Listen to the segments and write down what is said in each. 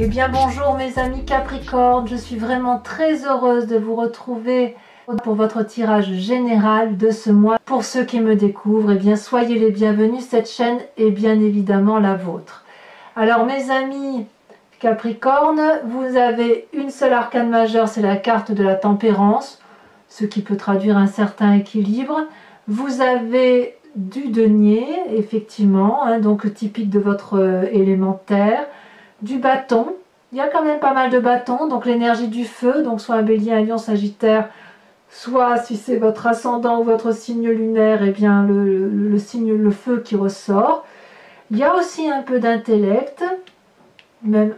Eh bien bonjour mes amis Capricorne, je suis vraiment très heureuse de vous retrouver pour votre tirage général de ce mois. Pour ceux qui me découvrent, eh bien soyez les bienvenus, cette chaîne est bien évidemment la vôtre. Alors mes amis Capricorne, vous avez une seule arcane majeure, c'est la carte de la tempérance, ce qui peut traduire un certain équilibre. Vous avez du denier, effectivement, donc typique de votre élémentaire. Du bâton, il y a quand même pas mal de bâtons, donc l'énergie du feu, donc soit un bélier, un lion, sagittaire, soit si c'est votre ascendant ou votre signe lunaire, et bien le signe, le feu qui ressort. Il y a aussi un peu d'intellect, même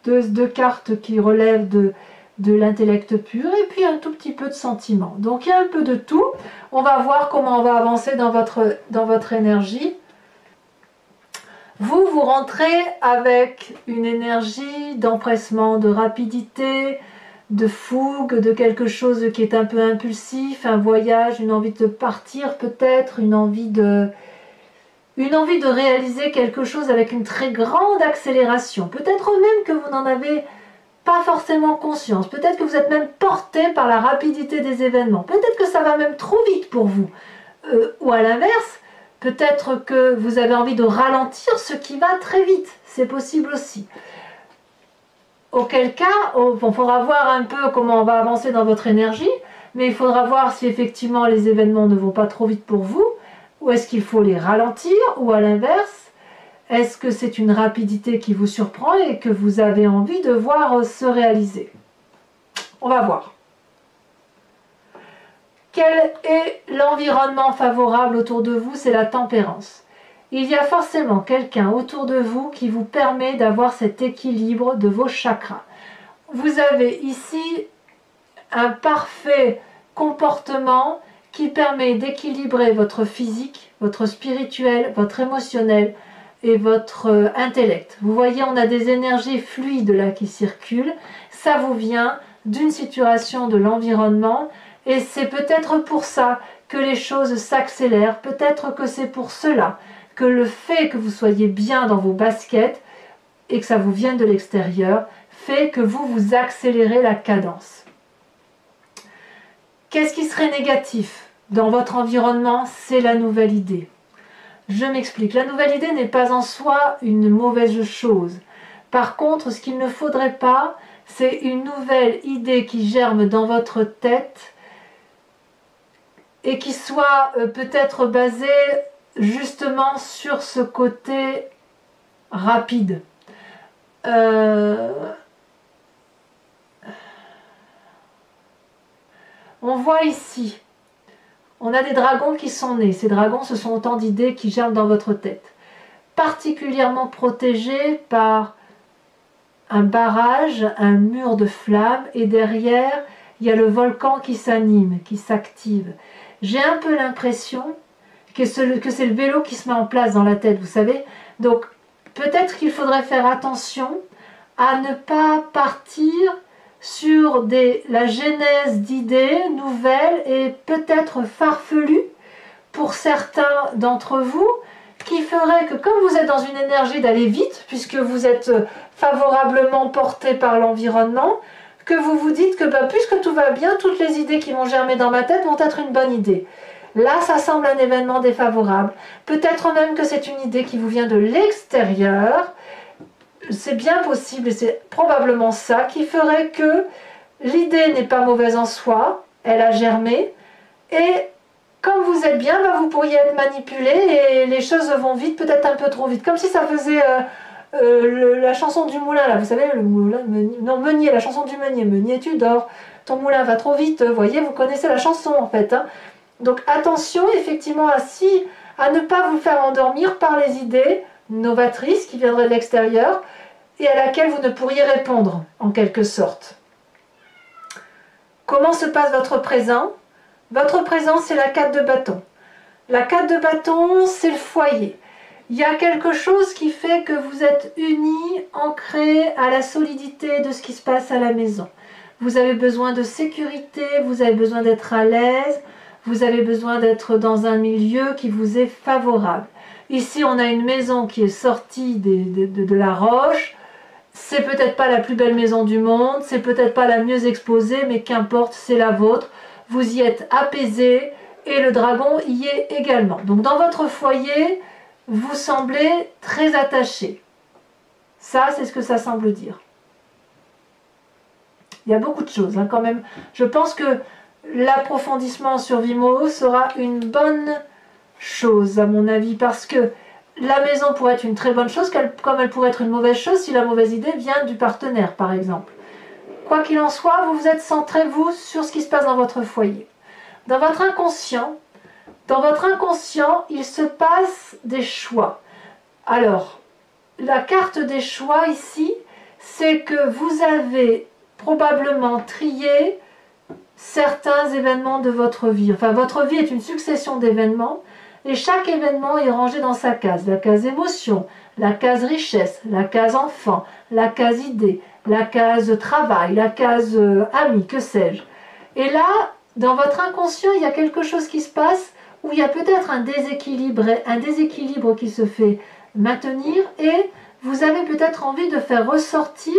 deux cartes qui relèvent de l'intellect pur, et puis un tout petit peu de sentiment. Donc il y a un peu de tout. On va voir comment on va avancer dans votre énergie. Vous rentrez avec une énergie d'empressement, de rapidité, de fougue, de quelque chose qui est un peu impulsif, un voyage, une envie de partir peut-être, une envie de réaliser quelque chose avec une très grande accélération. Peut-être même que vous n'en avez pas forcément conscience. Peut-être que vous êtes même porté par la rapidité des événements. Peut-être que ça va même trop vite pour vous. Ou à l'inverse, peut-être que vous avez envie de ralentir ce qui va très vite. C'est possible aussi. Auquel cas, il faudra voir un peu comment on va avancer dans votre énergie, mais il faudra voir si effectivement les événements ne vont pas trop vite pour vous, ou est-ce qu'il faut les ralentir, ou à l'inverse, est-ce que c'est une rapidité qui vous surprend et que vous avez envie de voir se réaliser? On va voir. Quel est l'environnement favorable autour de vous? C'est la tempérance. Il y a forcément quelqu'un autour de vous qui vous permet d'avoir cet équilibre de vos chakras. Vous avez ici un parfait comportement qui permet d'équilibrer votre physique, votre spirituel, votre émotionnel et votre intellect. Vous voyez, on a des énergies fluides là qui circulent. Ça vous vient d'une situation de l'environnement. Et c'est peut-être pour ça que les choses s'accélèrent, peut-être que c'est pour cela que le fait que vous soyez bien dans vos baskets et que ça vous vienne de l'extérieur fait que vous accélérez la cadence. Qu'est-ce qui serait négatif dans votre environnement? C'est la nouvelle idée. Je m'explique, la nouvelle idée n'est pas en soi une mauvaise chose. Par contre, ce qu'il ne faudrait pas, c'est une nouvelle idée qui germe dans votre tête et qui soit peut-être basé justement sur ce côté rapide. On voit ici, on a des dragons qui sont nés. Ces dragons, ce sont autant d'idées qui germent dans votre tête. Particulièrement protégés par un barrage, un mur de flammes, et derrière, il y a le volcan qui s'anime, qui s'active. J'ai un peu l'impression que c'est le vélo qui se met en place dans la tête, vous savez. Donc, peut-être qu'il faudrait faire attention à ne pas partir sur la genèse d'idées nouvelles et peut-être farfelues pour certains d'entre vous, qui ferait que comme vous êtes dans une énergie d'aller vite, puisque vous êtes favorablement porté par l'environnement, que vous vous dites que puisque tout va bien, toutes les idées qui vont germer dans ma tête vont être une bonne idée. Là, ça semble un événement défavorable. Peut-être même que c'est une idée qui vous vient de l'extérieur. C'est bien possible et c'est probablement ça qui ferait que l'idée n'est pas mauvaise en soi, elle a germé, et comme vous êtes bien, vous pourriez être manipulé et les choses vont vite, peut-être un peu trop vite. Comme si ça faisait la chanson du moulin, là, vous savez, le moulin, non, Meunier, la chanson du Meunier. Meunier, tu dors, ton moulin va trop vite. Vous voyez, vous connaissez la chanson en fait. Hein. Donc attention effectivement à ne pas vous faire endormir par les idées novatrices qui viendraient de l'extérieur et à laquelle vous ne pourriez répondre en quelque sorte. Comment se passe votre présent? Votre présent, c'est la 4 de bâton. La 4 de bâton, c'est le foyer. Il y a quelque chose qui fait que vous êtes unis, ancrés à la solidité de ce qui se passe à la maison. Vous avez besoin de sécurité, vous avez besoin d'être à l'aise, vous avez besoin d'être dans un milieu qui vous est favorable. Ici, on a une maison qui est sortie de la roche. C'est peut-être pas la plus belle maison du monde, c'est peut-être pas la mieux exposée, mais qu'importe, c'est la vôtre. Vous y êtes apaisé et le dragon y est également. Donc dans votre foyer, vous semblez très attaché. Ça, c'est ce que ça semble dire. Il y a beaucoup de choses quand même. Je pense que l'approfondissement sur Vimeo sera une bonne chose à mon avis, parce que la maison pourrait être une très bonne chose, comme elle pourrait être une mauvaise chose si la mauvaise idée vient du partenaire, par exemple. Quoi qu'il en soit, vous vous êtes centré, vous, sur ce qui se passe dans votre foyer. Dans votre inconscient, il se passe des choix. Alors, la carte des choix ici, c'est que vous avez probablement trié certains événements de votre vie. Enfin, votre vie est une succession d'événements, et chaque événement est rangé dans sa case. La case émotion, la case richesse, la case enfant, la case idée, la case travail, la case ami, que sais-je. Et là, dans votre inconscient, il y a quelque chose qui se passe où il y a peut-être un déséquilibre qui se fait maintenir, et vous avez peut-être envie de faire ressortir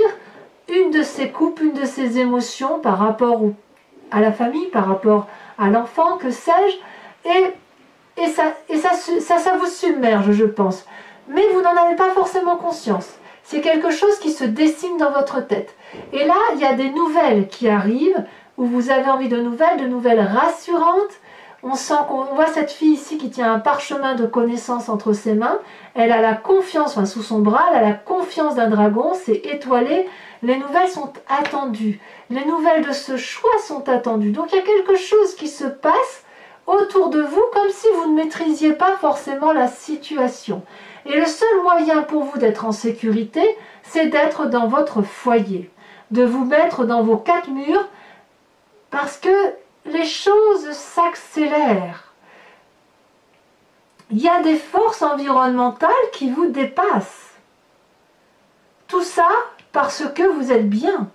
une de ces coupes, une de ces émotions par rapport à la famille, par rapport à l'enfant, que sais-je, et ça vous submerge, je pense. Mais vous n'en avez pas forcément conscience. C'est quelque chose qui se dessine dans votre tête. Et là, il y a des nouvelles qui arrivent, où vous avez envie de nouvelles rassurantes. On voit cette fille ici qui tient un parchemin de connaissances entre ses mains. Elle a la confiance, enfin sous son bras, elle a la confiance d'un dragon, c'est étoilé. Les nouvelles sont attendues. Les nouvelles de ce choix sont attendues. Donc il y a quelque chose qui se passe autour de vous, comme si vous ne maîtrisiez pas forcément la situation. Et le seul moyen pour vous d'être en sécurité, c'est d'être dans votre foyer, de vous mettre dans vos quatre murs, parce que les choses s'accélèrent. Il y a des forces environnementales qui vous dépassent. Tout ça parce que vous êtes bien.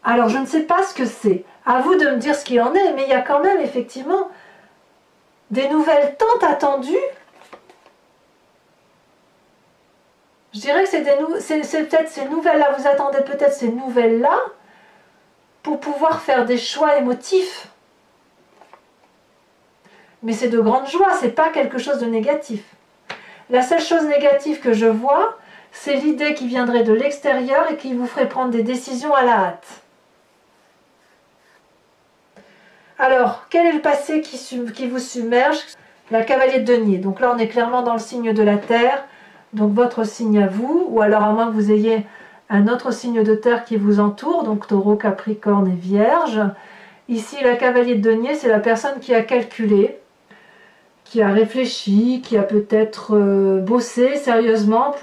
Alors je ne sais pas ce que c'est. À vous de me dire ce qu'il en est, mais il y a quand même effectivement des nouvelles tant attendues. Je dirais que c'est peut-être ces nouvelles-là, vous attendez peut-être ces nouvelles-là pour pouvoir faire des choix émotifs. Mais c'est de grande joie, c'est pas quelque chose de négatif. La seule chose négative que je vois, c'est l'idée qui viendrait de l'extérieur et qui vous ferait prendre des décisions à la hâte. Alors, quel est le passé qui vous submerge? La cavalier de denier. Donc là, on est clairement dans le signe de la terre, donc votre signe à vous, ou alors à moins que vous ayez un autre signe de terre qui vous entoure, donc taureau, capricorne et vierge. Ici, la cavalier de denier, c'est la personne qui a calculé, qui a réfléchi, qui a peut-être bossé sérieusement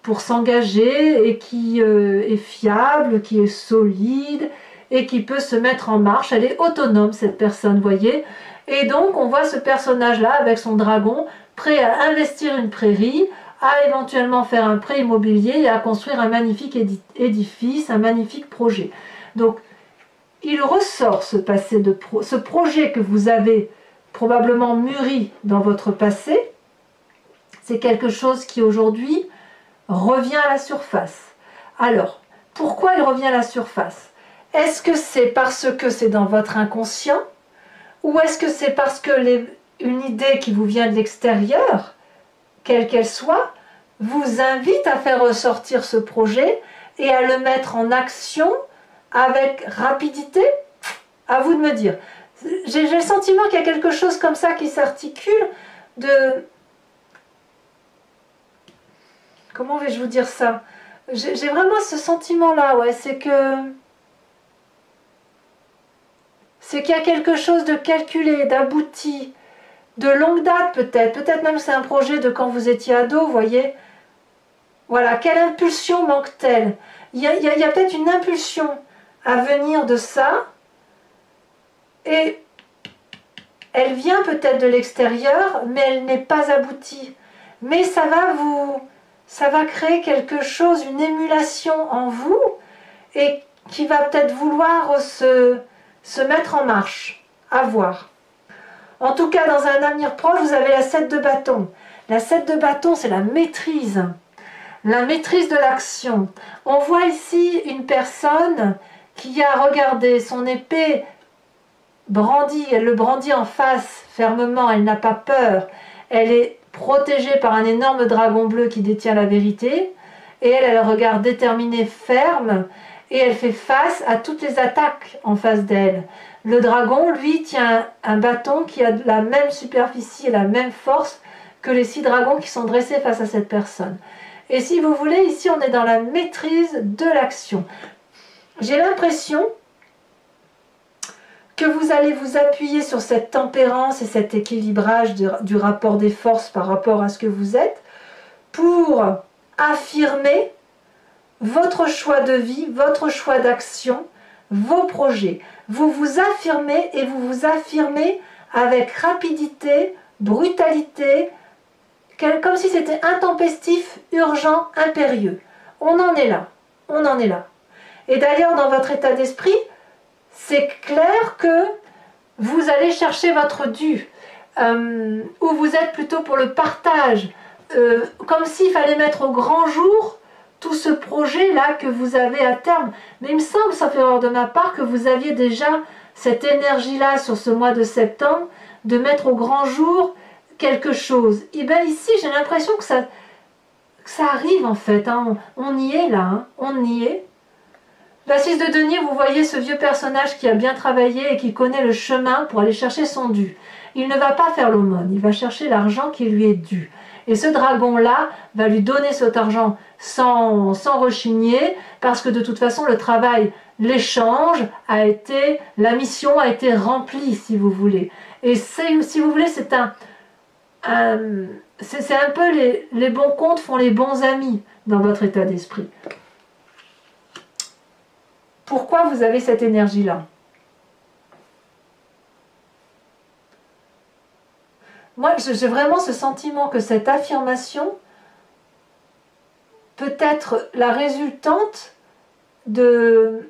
pour s'engager, et qui est fiable, qui est solide, et qui peut se mettre en marche. Elle est autonome, cette personne, voyez. Et donc, on voit ce personnage-là, avec son dragon, prêt à investir une prairie, à éventuellement faire un prêt immobilier et à construire un magnifique édifice, un magnifique projet. Donc, il ressort ce passé ce projet que vous avez probablement mûri dans votre passé. C'est quelque chose qui aujourd'hui revient à la surface. Alors, pourquoi il revient à la surface? Est-ce que c'est parce que c'est dans votre inconscient, ou est-ce que c'est parce que une idée qui vous vient de l'extérieur, quelle qu'elle soit, vous invite à faire ressortir ce projet et à le mettre en action avec rapidité? À vous de me dire. J'ai le sentiment qu'il y a quelque chose comme ça qui s'articule de... Comment vais-je vous dire ça? J'ai vraiment ce sentiment-là, ouais, c'est qu'il y a quelque chose de calculé, d'abouti, de longue date peut-être même que c'est un projet de quand vous étiez ado, vous voyez. Voilà, quelle impulsion manque-t-elle? Il y a peut-être une impulsion à venir de ça, et elle vient peut-être de l'extérieur, mais elle n'est pas aboutie. Mais ça va créer quelque chose, une émulation en vous, et qui va peut-être vouloir se mettre en marche. À voir. En tout cas, dans un avenir proche, vous avez la 7 de bâton. La 7 de bâton, c'est la maîtrise. la maîtrise de l'action. On voit ici une personne qui a regardé son épée brandie, elle le brandit en face fermement, elle n'a pas peur, elle est protégée par un énorme dragon bleu qui détient la vérité, et elle regarde déterminée, ferme, et elle fait face à toutes les attaques en face d'elle. Le dragon, lui, tient un bâton qui a la même superficie et la même force que les 6 dragons qui sont dressés face à cette personne. Et si vous voulez, ici on est dans la maîtrise de l'action. J'ai l'impression que vous allez vous appuyer sur cette tempérance et cet équilibrage du rapport des forces par rapport à ce que vous êtes pour affirmer votre choix de vie, votre choix d'action, vos projets. Vous vous affirmez et vous vous affirmez avec rapidité, brutalité, comme si c'était intempestif, urgent, impérieux. On en est là, on en est là. Et d'ailleurs, dans votre état d'esprit, c'est clair que vous allez chercher votre dû, ou vous êtes plutôt pour le partage, comme s'il fallait mettre au grand jour tout ce projet-là que vous avez à terme. Mais il me semble, sauf erreur de ma part, que vous aviez déjà cette énergie-là sur ce mois de septembre, de mettre au grand jour quelque chose. Et bien ici, j'ai l'impression que ça arrive en fait, hein. On y est là, hein. On y est. La 6 de denier, vous voyez ce vieux personnage qui a bien travaillé et qui connaît le chemin pour aller chercher son dû. Il ne va pas faire l'aumône, il va chercher l'argent qui lui est dû. Et ce dragon-là va lui donner cet argent sans rechigner, parce que de toute façon, le travail, l'échange la mission a été remplie, si vous voulez. Et si vous voulez, c'est un peu les bons comptes font les bons amis dans votre état d'esprit. Pourquoi vous avez cette énergie-là? Moi, j'ai vraiment ce sentiment que cette affirmation peut être la résultante d'une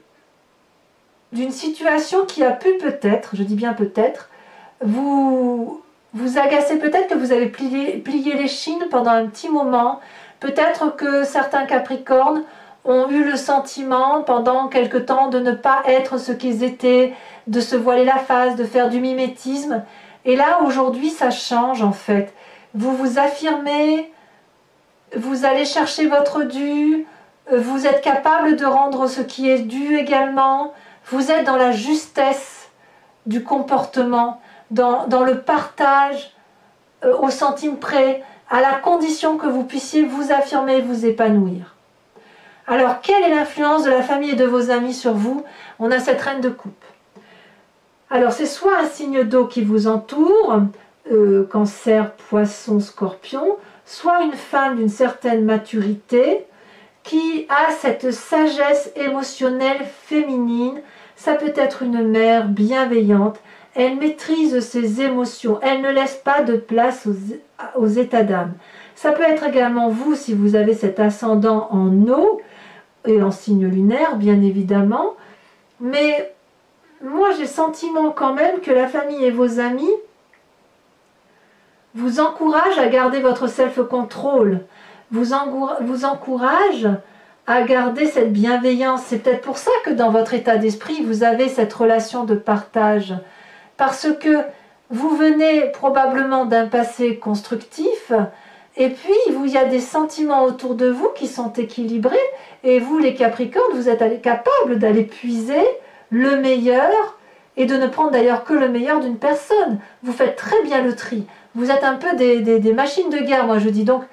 situation qui a pu peut-être, je dis bien peut-être, vous agacer. Peut-être que vous avez plié les chines pendant un petit moment. Peut-être que certains Capricornes ont eu le sentiment pendant quelque temps de ne pas être ce qu'ils étaient, de se voiler la face, de faire du mimétisme. Et là, aujourd'hui, ça change en fait. Vous vous affirmez, vous allez chercher votre dû, vous êtes capable de rendre ce qui est dû également. Vous êtes dans la justesse du comportement, dans le partage au centime près, à la condition que vous puissiez vous affirmer et vous épanouir. Alors, quelle est l'influence de la famille et de vos amis sur vous? On a cette reine de coupe. Alors, c'est soit un signe d'eau qui vous entoure, cancer, poisson, scorpion, soit une femme d'une certaine maturité qui a cette sagesse émotionnelle féminine. Ça peut être une mère bienveillante. Elle maîtrise ses émotions. Elle ne laisse pas de place aux états d'âme. Ça peut être également vous, si vous avez cet ascendant en eau, et en signe lunaire, bien évidemment. Mais moi, j'ai le sentiment quand même que la famille et vos amis vous encouragent à garder votre self-control, vous encouragent à garder cette bienveillance. C'est peut-être pour ça que dans votre état d'esprit, vous avez cette relation de partage. Parce que vous venez probablement d'un passé constructif, et puis il y a des sentiments autour de vous qui sont équilibrés, et vous les Capricornes, vous êtes capables d'aller puiser le meilleur, et de ne prendre d'ailleurs que le meilleur d'une personne. Vous faites très bien le tri. Vous êtes un peu des machines de guerre, moi je dis. Donc,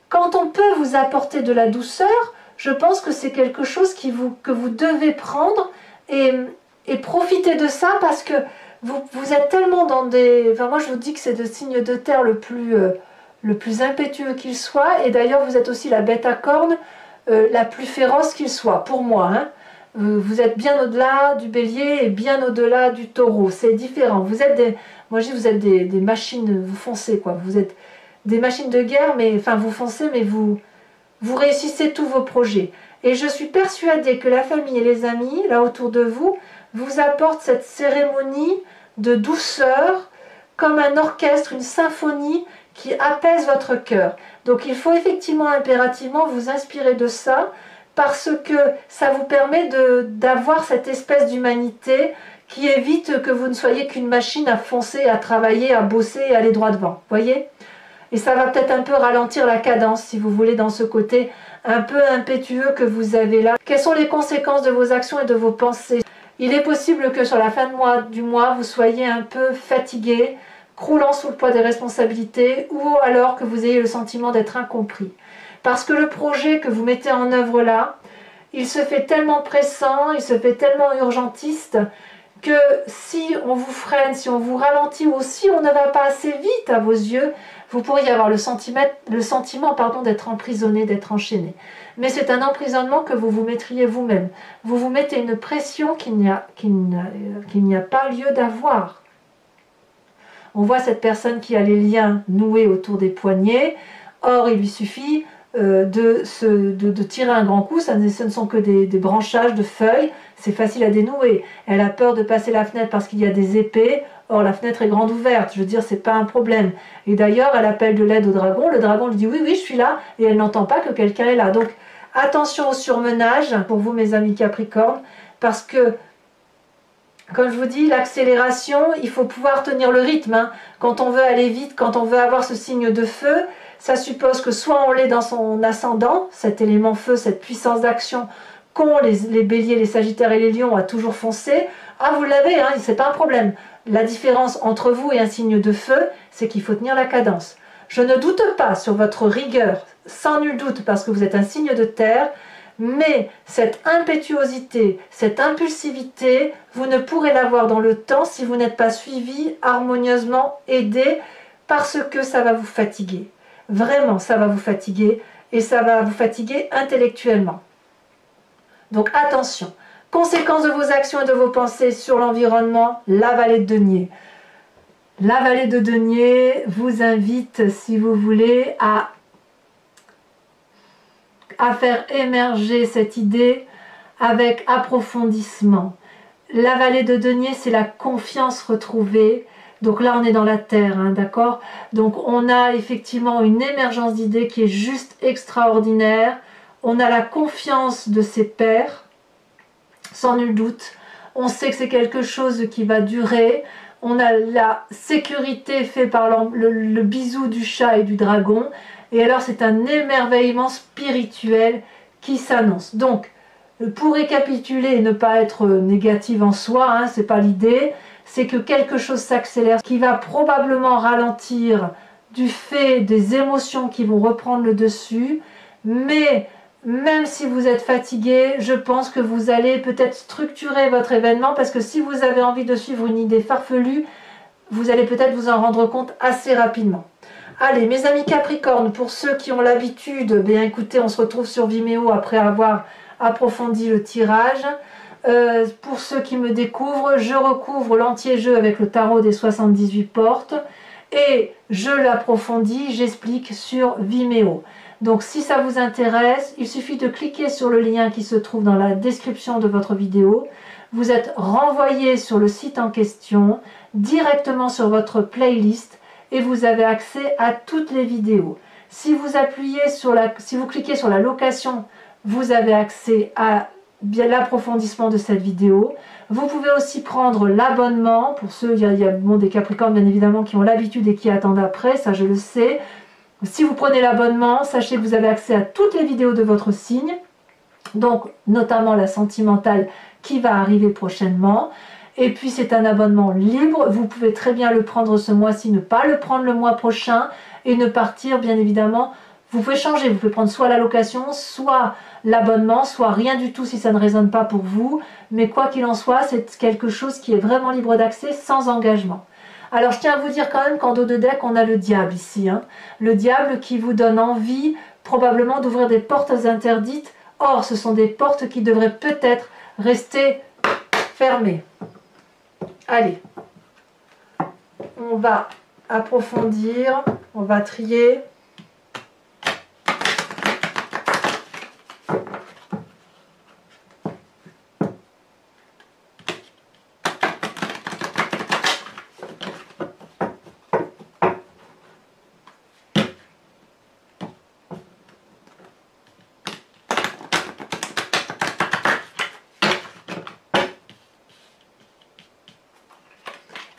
quand on peut vous apporter de la douceur, je pense que c'est quelque chose que vous devez prendre et profiter de ça, parce que vous êtes tellement dans des... Enfin, moi je vous dis que c'est le signe de terre le plus impétueux qu'il soit, et d'ailleurs vous êtes aussi la bête à cornes la plus féroce qu'il soit, pour moi. Hein. Vous êtes bien au-delà du bélier et bien au-delà du taureau, c'est différent. Vous êtes moi je dis, vous êtes des machines, vous foncez quoi. Vous êtes des machines de guerre, mais enfin vous foncez, mais vous réussissez tous vos projets. Et je suis persuadée que la famille et les amis, là autour de vous, vous apportent cette cérémonie de douceur, comme un orchestre, une symphonie qui apaise votre cœur. Donc il faut effectivement impérativement vous inspirer de ça, parce que ça vous permet d'avoir cette espèce d'humanité qui évite que vous ne soyez qu'une machine à foncer, à travailler, à bosser et aller droit devant. Voyez? Et ça va peut-être un peu ralentir la cadence, si vous voulez, dans ce côté un peu impétueux que vous avez là. Quelles sont les conséquences de vos actions et de vos pensées? Il est possible que sur la fin du mois, vous soyez un peu fatigué, croulant sous le poids des responsabilités, ou alors que vous ayez le sentiment d'être incompris. Parce que le projet que vous mettez en œuvre là, il se fait tellement pressant, il se fait tellement urgentiste, que si on vous freine, si on vous ralentit, ou si on ne va pas assez vite à vos yeux, vous pourriez avoir le sentiment d'être emprisonné, d'être enchaîné. Mais c'est un emprisonnement que vous vous mettriez vous-même. Vous vous mettez une pression qu'il n'y a pas lieu d'avoir. On voit cette personne qui a les liens noués autour des poignets. Or, il lui suffit de tirer un grand coup. Ce ne sont que des branchages de feuilles. C'est facile à dénouer. Elle a peur de passer la fenêtre parce qu'il y a des épées. Or, la fenêtre est grande ouverte. Je veux dire, c'est pas un problème. Et d'ailleurs, elle appelle de l'aide au dragon. Le dragon lui dit oui, oui, je suis là. Et elle n'entend pas que quelqu'un est là. Donc, attention au surmenage pour vous, mes amis Capricorne, parce que, comme je vous dis, l'accélération, il faut pouvoir tenir le rythme. Hein. Quand on veut aller vite, quand on veut avoir ce signe de feu, ça suppose que soit on l'est dans son ascendant, cet élément feu, cette puissance d'action qu'ont les béliers, les sagittaires et les lions à toujours foncer. Ah, vous l'avez, hein, c'est pas un problème. La différence entre vous et un signe de feu, c'est qu'il faut tenir la cadence. Je ne doute pas sur votre rigueur, sans nul doute, parce que vous êtes un signe de terre, mais cette impétuosité, cette impulsivité, vous ne pourrez l'avoir dans le temps si vous n'êtes pas suivi, harmonieusement aidé, parce que ça va vous fatiguer. Vraiment, ça va vous fatiguer, et ça va vous fatiguer intellectuellement. Donc attention, conséquences de vos actions et de vos pensées sur l'environnement, la vallée de denier. La vallée de denier vous invite, si vous voulez, à faire émerger cette idée avec approfondissement. La vallée de denier, c'est la confiance retrouvée. Donc là, on est dans la terre, hein, d'accord? Donc on a effectivement une émergence d'idées qui est juste extraordinaire. On a la confiance de ses pairs, sans nul doute. On sait que c'est quelque chose qui va durer. On a la sécurité faite par le bisou du chat et du dragon. Et alors c'est un émerveillement spirituel qui s'annonce. Donc, pour récapituler et ne pas être négative en soi, hein, c'est pas l'idée, c'est que quelque chose s'accélère, qui va probablement ralentir du fait des émotions qui vont reprendre le dessus, mais même si vous êtes fatigué, je pense que vous allez peut-être structurer votre événement, parce que si vous avez envie de suivre une idée farfelue, vous allez peut-être vous en rendre compte assez rapidement. Allez, mes amis Capricorne, pour ceux qui ont l'habitude, bien écoutez, on se retrouve sur Vimeo après avoir approfondi le tirage. Pour ceux qui me découvrent, je recouvre l'entier jeu avec le tarot des 78 portes et je l'approfondis, j'explique sur Vimeo. Donc si ça vous intéresse, il suffit de cliquer sur le lien qui se trouve dans la description de votre vidéo. Vous êtes renvoyé sur le site en question, directement sur votre playlist, et vous avez accès à toutes les vidéos. Si vous cliquez sur la location, vous avez accès à l'approfondissement de cette vidéo. Vous pouvez aussi prendre l'abonnement, pour ceux, il y a des Capricornes bien évidemment qui ont l'habitude et qui attendent après, ça je le sais. Si vous prenez l'abonnement, sachez que vous avez accès à toutes les vidéos de votre signe, donc notamment la sentimentale qui va arriver prochainement. Et puis c'est un abonnement libre, vous pouvez très bien le prendre ce mois-ci, ne pas le prendre le mois prochain et ne partir bien évidemment. Vous pouvez changer, vous pouvez prendre soit la location, soit l'abonnement, soit rien du tout si ça ne résonne pas pour vous. Mais quoi qu'il en soit, c'est quelque chose qui est vraiment libre d'accès, sans engagement. Alors je tiens à vous dire quand même qu'en dos de deck, on a le diable ici. Hein. Le diable qui vous donne envie probablement d'ouvrir des portes interdites. Or, ce sont des portes qui devraient peut-être rester fermées. Allez, on va approfondir, on va trier.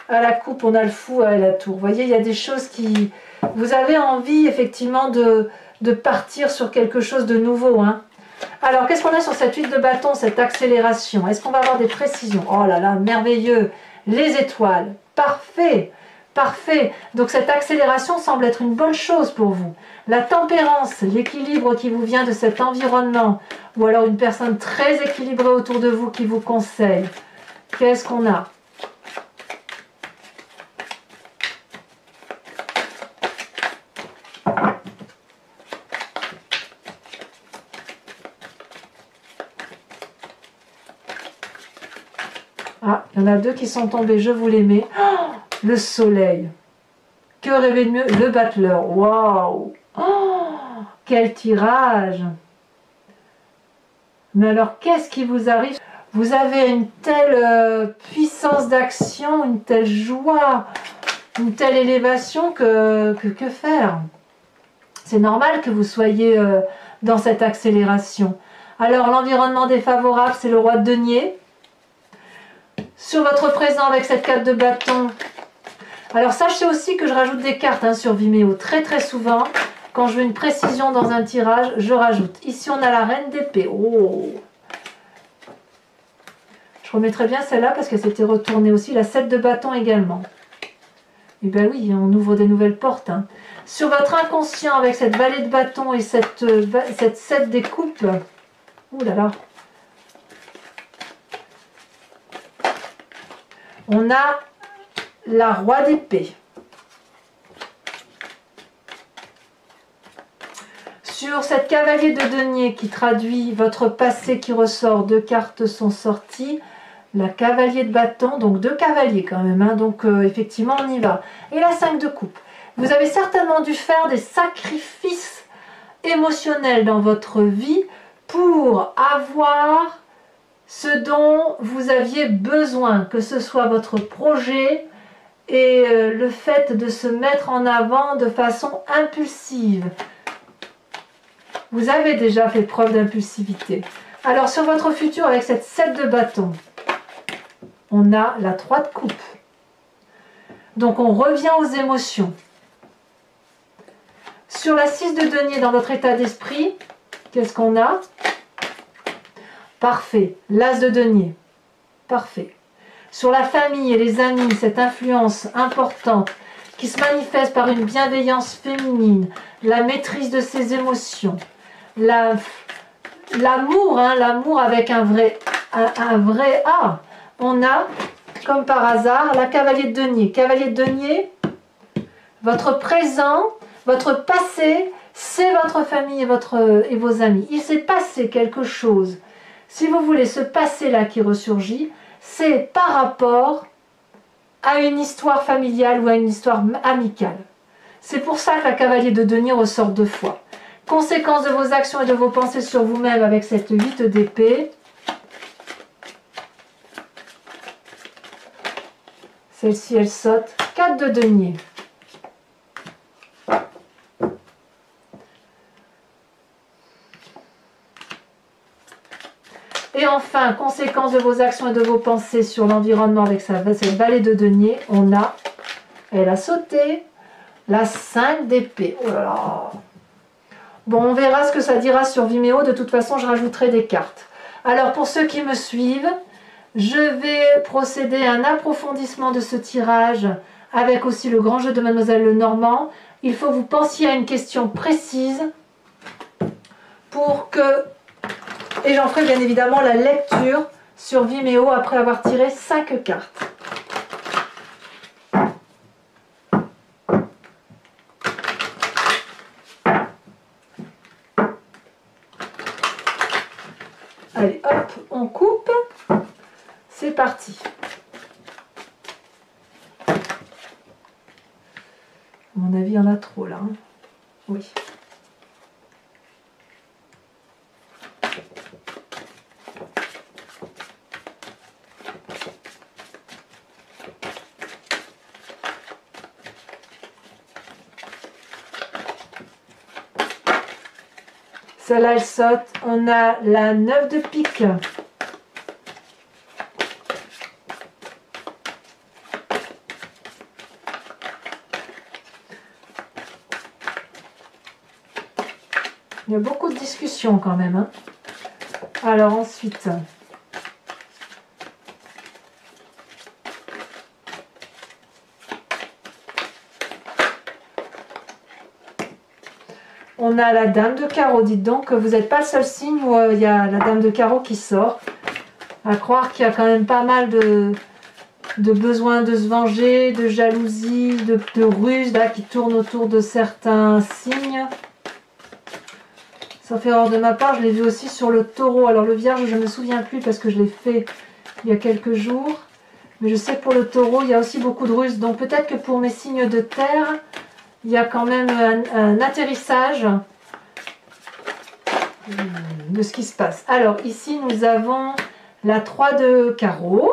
à la coupe, on a le fou à la tour. Vous voyez, il y a des choses qui... Vous avez envie effectivement de partir sur quelque chose de nouveau. Hein. Alors, qu'est-ce qu'on a sur cette huile de bâton, cette accélération? Est-ce qu'on va avoir des précisions? Oh là là, merveilleux! Les étoiles, parfait! Parfait! Donc cette accélération semble être une bonne chose pour vous. La tempérance, l'équilibre qui vous vient de cet environnement, ou alors une personne très équilibrée autour de vous qui vous conseille. Qu'est-ce qu'on a? Ah, il y en a deux qui sont tombés, je vous les mets. Oh, le soleil. Que rêver de mieux? Le battleur. Waouh! Oh, quel tirage! Mais alors, qu'est-ce qui vous arrive? Vous avez une telle puissance d'action, une telle joie, une telle élévation que faire? C'est normal que vous soyez dans cette accélération. Alors, l'environnement défavorable, c'est le roi de denier. Sur votre présent avec cette carte de bâton, alors sachez aussi que je rajoute des cartes hein, sur Vimeo très très souvent. Quand je veux une précision dans un tirage, je rajoute. Ici on a la reine d'épée. Oh, je remettrai bien celle-là parce qu'elle s'était retournée aussi. La 7 de bâton également. Et bien oui, on ouvre des nouvelles portes. Hein. Sur votre inconscient avec cette vallée de bâton et cette 7 des coupes. Ouh là là. On a la roi d'épée. Sur cette cavalier de denier qui traduit votre passé qui ressort, deux cartes sont sorties. La cavalier de bâton, donc deux cavaliers quand même, hein, donc effectivement on y va. Et la 5 de coupe. Vous avez certainement dû faire des sacrifices émotionnels dans votre vie pour avoir ce dont vous aviez besoin, que ce soit votre projet et le fait de se mettre en avant de façon impulsive. Vous avez déjà fait preuve d'impulsivité. Alors sur votre futur avec cette 7 de bâton, on a la 3 de coupe. Donc on revient aux émotions. Sur la 6 de denier dans votre état d'esprit, qu'est-ce qu'on a? Parfait. L'as de denier. Parfait. Sur la famille et les amis, cette influence importante qui se manifeste par une bienveillance féminine, la maîtrise de ses émotions, l'amour, hein, l'amour avec un vrai A. On a, comme par hasard, la cavalier de denier. Cavalier de denier, votre présent, votre passé, c'est votre famille et vos amis. Il s'est passé quelque chose. Si vous voulez, ce passé-là qui ressurgit, c'est par rapport à une histoire familiale ou à une histoire amicale. C'est pour ça que la cavalier de denier ressort deux fois. Conséquence de vos actions et de vos pensées sur vous-même avec cette 8 d'épée. Celle-ci, elle saute. 4 de denier. Et enfin, conséquence de vos actions et de vos pensées sur l'environnement avec cette vallée de denier, on a, elle a sauté, la 5 d'épée. Oh là là. Bon, on verra ce que ça dira sur Vimeo. De toute façon, je rajouterai des cartes. Alors, pour ceux qui me suivent, je vais procéder à un approfondissement de ce tirage avec aussi le grand jeu de Mademoiselle Lenormand. Il faut que vous pensiez à une question précise pour que... Et j'en ferai bien évidemment la lecture sur Vimeo après avoir tiré 5 cartes. Allez, hop, on coupe. C'est parti. À mon avis, il y en a trop là. Hein. Oui. Celle-là, elle saute. On a la 9 de pique. Il y a beaucoup de discussions quand même, hein. Alors ensuite, on a la dame de carreau. Dites donc que vous n'êtes pas le seul signe où il y a la dame de carreau qui sort. À croire qu'il y a quand même pas mal de besoin de se venger, de jalousie, de ruse là, qui tournent autour de certains signes. Sauf erreur de ma part, je l'ai vu aussi sur le taureau. Alors le vierge, je ne me souviens plus parce que je l'ai fait il y a quelques jours. Mais je sais que pour le taureau, il y a aussi beaucoup de ruses. Donc peut-être que pour mes signes de terre, il y a quand même un atterrissage de ce qui se passe. Alors ici, nous avons la 3 de carreau.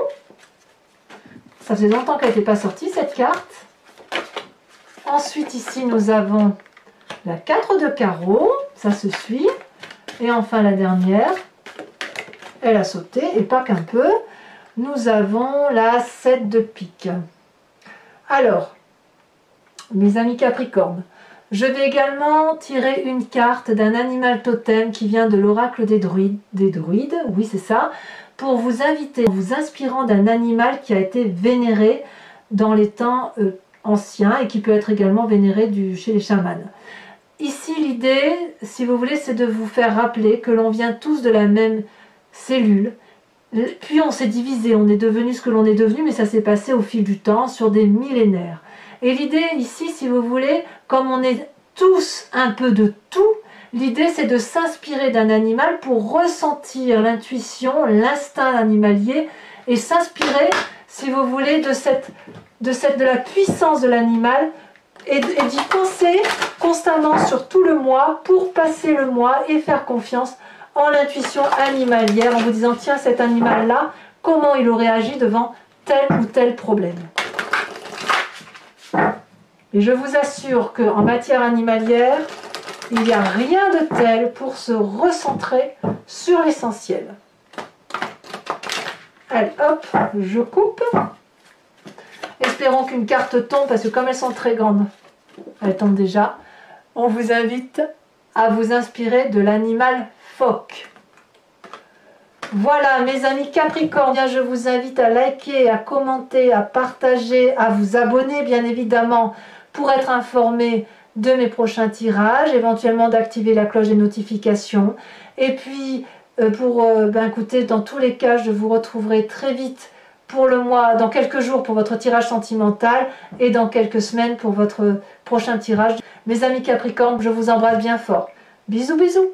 Ça faisait longtemps qu'elle n'était pas sortie, cette carte. Ensuite, ici, nous avons la 4 de carreau. Ça se suit. Et enfin, la dernière, elle a sauté, et pas qu'un peu. Nous avons la 7 de pique. Alors, mes amis Capricorne, je vais également tirer une carte d'un animal totem qui vient de l'oracle des druides, oui c'est ça, pour vous inviter, en vous inspirant d'un animal qui a été vénéré dans les temps anciens et qui peut être également vénéré chez les chamans. Ici l'idée, si vous voulez, c'est de vous faire rappeler que l'on vient tous de la même cellule, puis on s'est divisé, on est devenu ce que l'on est devenu, mais ça s'est passé au fil du temps, sur des millénaires. Et l'idée ici, si vous voulez, comme on est tous un peu de tout, l'idée c'est de s'inspirer d'un animal pour ressentir l'intuition, l'instinct animalier et s'inspirer, si vous voulez, de la puissance de l'animal et d'y penser constamment sur tout le mois pour passer le mois et faire confiance en l'intuition animalière en vous disant tiens, cet animal-là, comment il aurait agi devant tel ou tel problème. Et je vous assure qu'en matière animalière, il n'y a rien de tel pour se recentrer sur l'essentiel. Allez, hop, je coupe. Espérons qu'une carte tombe, parce que comme elles sont très grandes, elles tombent déjà. On vous invite à vous inspirer de l'animal phoque. Voilà mes amis Capricorne, je vous invite à liker, à commenter, à partager, à vous abonner bien évidemment pour être informé de mes prochains tirages, éventuellement d'activer la cloche des notifications. Et puis écoutez, dans tous les cas, je vous retrouverai très vite pour le mois, dans quelques jours pour votre tirage sentimental et dans quelques semaines pour votre prochain tirage. Mes amis Capricorne, je vous embrasse bien fort. Bisous bisous.